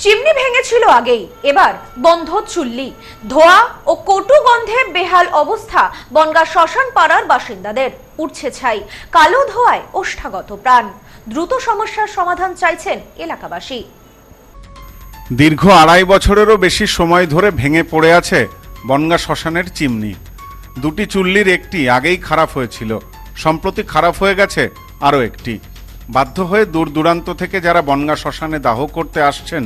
Chimney ভেঙেছিল আগেই, এবার বন্ধ চুল্লি। ধোঁয়া ও কটু গন্ধে বেহাল অবস্থা বনগাঁ শ্মশান পাড়ার বাসিন্দাদের। উঠছে ছাই, কালো ধোঁয়ায় ওষ্ঠাগত প্রাণ। দ্রুত সমস্যার সমাধান চাইছেন এলাকাবাসী। দীর্ঘ ২.৫ বছরেরও বেশি সময় ধরে ভেঙে পড়ে আছে বনগাঁ শ্মশানের চিমনি। দুটি চুল্লির একটি আগেই খারাপ হয়েছিল, সম্প্রতি খারাপ হয়ে গেছে আরও একটি। বাধ্য হয়ে দূর দূরান্ত থেকে যারা বনগাঁ শ্মশানে দাহ করতে আসছেন,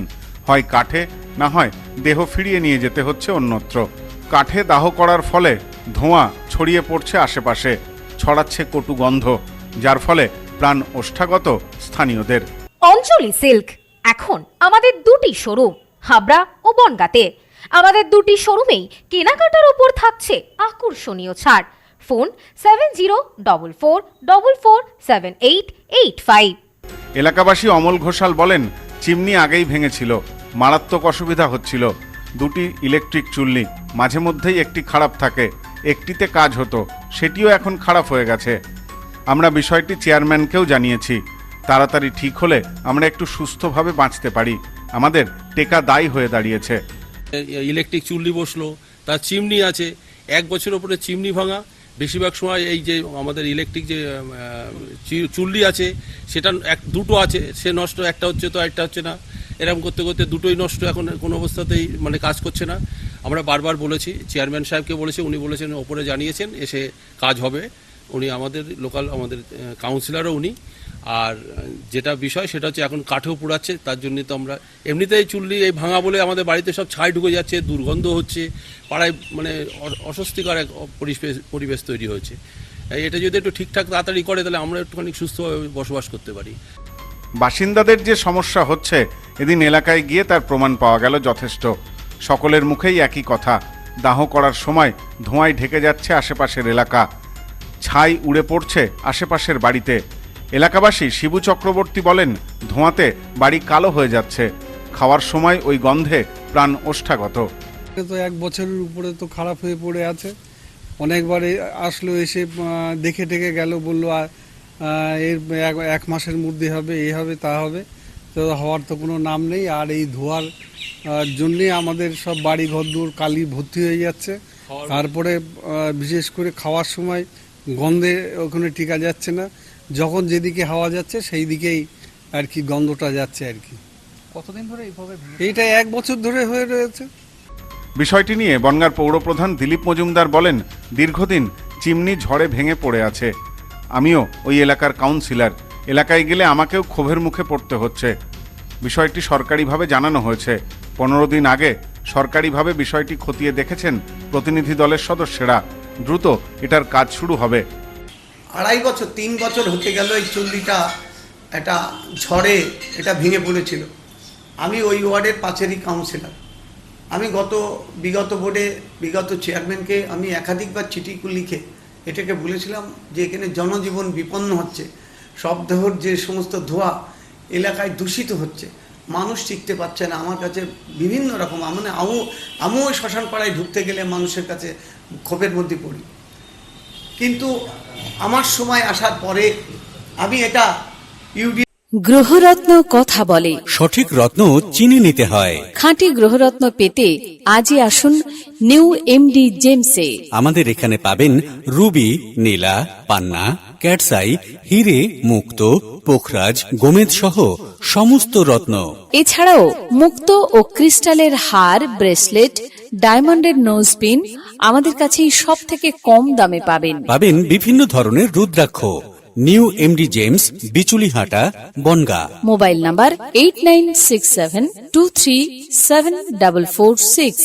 হয় কাঠে না হয় দেহ ফিরিয়ে নিয়ে যেতে হচ্ছে অন্যত্র। কাঠে দাহ করার ফলে ধোঁয়া ছড়িয়ে পড়ছে আশেপাশে, ছড়াচ্ছে কটু গন্ধ, যার ফলে প্রাণ ওষ্ঠাগত স্থানীয়দের। অঞ্জলি সিল্ক এখন আমাদের দুটি শোরুম, হাবড়া ও বনগাঁতে। আমাদের দুটি শোরুমেই কেনাকাটার উপর থাকছে আকর্ষণীয় ছাড়। ফোন 7044447885। এলাকাবাসী অমল ঘোষাল বলেন, চিমনি আগেই ভেঙেছিল, মারাত্মক অসুবিধা হচ্ছিল। দুটি ইলেকট্রিক চুল্লি, মাঝে মধ্যেই একটি খারাপ থাকে, একটিতে কাজ হতো, সেটিও এখন খারাপ হয়ে গেছে। আমরা বিষয়টি চেয়ারম্যানকেও জানিয়েছি। তাড়াতাড়ি ঠিক হলে আমরা একটু সুস্থভাবে বাঁচতে পারি। আমাদের টেকা দায়ী হয়ে দাঁড়িয়েছে। ইলেকট্রিক চুল্লি বসলো, তার চিমনি আছে, 1 বছর উপরে চিমনি ভাঙা। বেশিরভাগ সময় এই যে আমাদের ইলেকট্রিক যে চুল্লি আছে সেটা দুটো আছে, সে নষ্ট, একটা হচ্ছে তো একটা হচ্ছে না, এরকম করতে করতে দুটোই নষ্ট। এখন কোনো অবস্থাতেই কাজ করছে না। আমরা বারবার বলেছি, চেয়ারম্যান সাহেবকে বলেছি, উনি বলেছেন ওপরে জানিয়েছেন এসে কাজ হবে। উনি আমাদের লোকাল, আমাদের কাউন্সিলরও উনি। আর যেটা বিষয় সেটা হচ্ছে এখন কাঠেও পোড়াচ্ছে, তার জন্য তো আমরা এমনিতেই চুল্লি এই ভাঙা বলে আমাদের বাড়িতে সব ছাই ঢুকে যাচ্ছে, দুর্গন্ধ হচ্ছে, পাড়ায় অস্বস্তিকর এক পরিবেশ তৈরি হয়েছে। এটা যদি একটু ঠিকঠাক তাড়াতাড়ি করে তাহলে আমরা একটুখানি সুস্থভাবে বসবাস করতে পারি। বাসিন্দাদের যে সমস্যা হচ্ছে, এদিন এলাকায় গিয়ে তার প্রমাণ পাওয়া গেল যথেষ্ট। সকলের মুখেই একই কথা, দাহ করার সময় ধোঁয়ায় ঢেকে যাচ্ছে আশেপাশের এলাকা, ছাই উড়ে পড়ছে আশেপাশের বাড়িতে। এলাকাবাসী শিবু চক্রবর্তী বলেন, ধোঁয়াতে বাড়ি কালো হয়ে যাচ্ছে, খাওয়ার সময় ওই গন্ধে প্রাণ ওষ্ঠাগত। তো 1 বছরের উপরে তো খারাপ হয়ে পড়ে আছে। অনেকবার আসলো, এসে দেখে টেকে গেল, বললো এর 1 মাসের মধ্যে হবে, এই হবে তা হবে, তো হওয়ার তো কোনো নাম নেই। আর এই ধোঁয়ার জন্যে আমাদের সব বাড়ি ঘরদোর কালি ভর্তি হয়ে যাচ্ছে। তারপরে বিশেষ করে খাওয়ার সময় গন্ধে ওখানে টিকা যাচ্ছে না, যখন যেদিকে হাওয়া যাচ্ছে সেই দিকেই আর কি গন্ধটা যাচ্ছে আর কি। কতদিন ধরে এইভাবে? এইটা 1 বছর ধরে হয়ে রয়েছে। বিষয়টি নিয়ে বনগাঁর পৌরপ্রধান দিলীপ মজুমদার বলেন, দীর্ঘদিন চিমনি ঝড়ে ভেঙে পড়ে আছে। আমিও ওই এলাকার কাউন্সিলর, এলাকায় গেলে আমাকেও ক্ষোভের মুখে পড়তে হচ্ছে। বিষয়টি সরকারিভাবে জানানো হয়েছে। 15 দিন আগে সরকারিভাবে বিষয়টি খতিয়ে দেখেছেন প্রতিনিধি দলের সদস্যরা। দ্রুত এটার কাজ শুরু হবে। 2.5 বছর 3 বছর হতে গেল এই চুল্লিটা একটা ঝড়ে এটা ভেঙে পড়েছিল। আমি ওই ওয়ার্ডের পাশেরই কাউন্সিলর। আমি বিগত বোর্ডে বিগত চেয়ারম্যানকে আমি একাধিকবার চিঠি লিখে এটাকে বলেছিলাম যে এখানে জনজীবন বিপন্ন হচ্ছে, শবদেহর যে সমস্ত ধোঁয়া এলাকায় দূষিত হচ্ছে, মানুষ টিকতে পারছে না। আমার কাছে বিভিন্ন রকম আমিও ওই শ্মশান পাড়ায় ঢুকতে গেলে মানুষের কাছে ক্ষোভের মধ্যে পড়ি। কিন্তু আমার সময় আসার পরে আমি এটা গ্রহরত্ন কথা বলে, সঠিক রত্ন চিনে নিতে হয়। খাঁটি গ্রহরত্ন পেতে আজই আসুন নিউ এমডি জেমসে। আমাদের এখানে পাবেন রুবি, নীলা, পান্না, ক্যাটসাই, হিরে, মুক্ত, পোখরাজ, গোমেদ সহ সমস্ত রত্ন। এছাড়াও মুক্ত ও ক্রিস্টালের হার, ব্রেসলেট, ডায়মন্ডের নোজপিন আমাদের কাছেই সব থেকে কম দামে পাবেন বিভিন্ন ধরনের রুদ্রাক্ষ। New MD gems, Bichulihata, Bongaon. Mobile number 8967237446।